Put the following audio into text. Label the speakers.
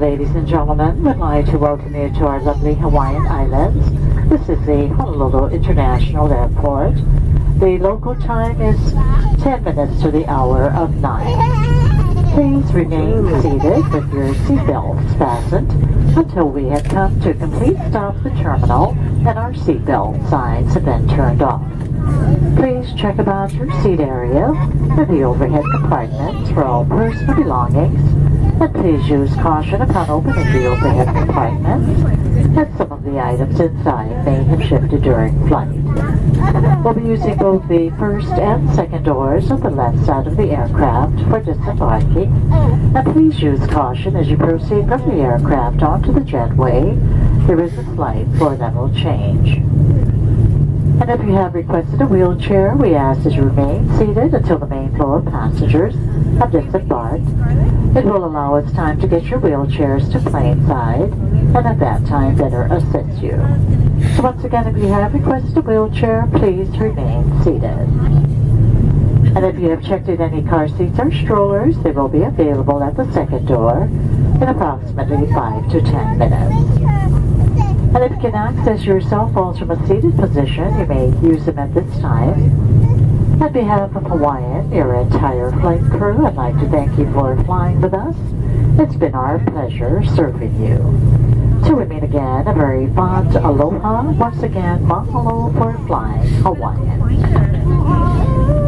Speaker 1: Ladies and gentlemen, we'd like to welcome you to our lovely Hawaiian Islands. This is the Honolulu International Airport. The local time is 10 minutes to the hour of 9. Please remain seated with your seatbelts fastened until we have come to complete stop at the terminal and our seatbelt signs have been turned off. Please check about your seat area and the overhead compartments for all personal belongings, and please use caution upon opening the overhead compartments, as some of the items inside may have shifted during flight. We'll be using both the first and second doors on the left side of the aircraft for disembarking, and please use caution as you proceed from the aircraft onto the jetway. There is a slight floor-level change. And if you have requested a wheelchair, we ask that you remain seated until the main flow of passengers have disembarked. It will allow us time to get your wheelchairs to plane side, and at that time better assist you. So once again, if you have requested a wheelchair, please remain seated. And if you have checked in any car seats or strollers, they will be available at the second door in approximately 5 to 10 minutes. And if you can access your cell phones from a seated position, you may use them at this time. On behalf of Hawaiian, your entire flight crew, I'd like to thank you for flying with us. It's been our pleasure serving you. Till we meet again, a very fond aloha. Once again, mahalo for flying Hawaiian.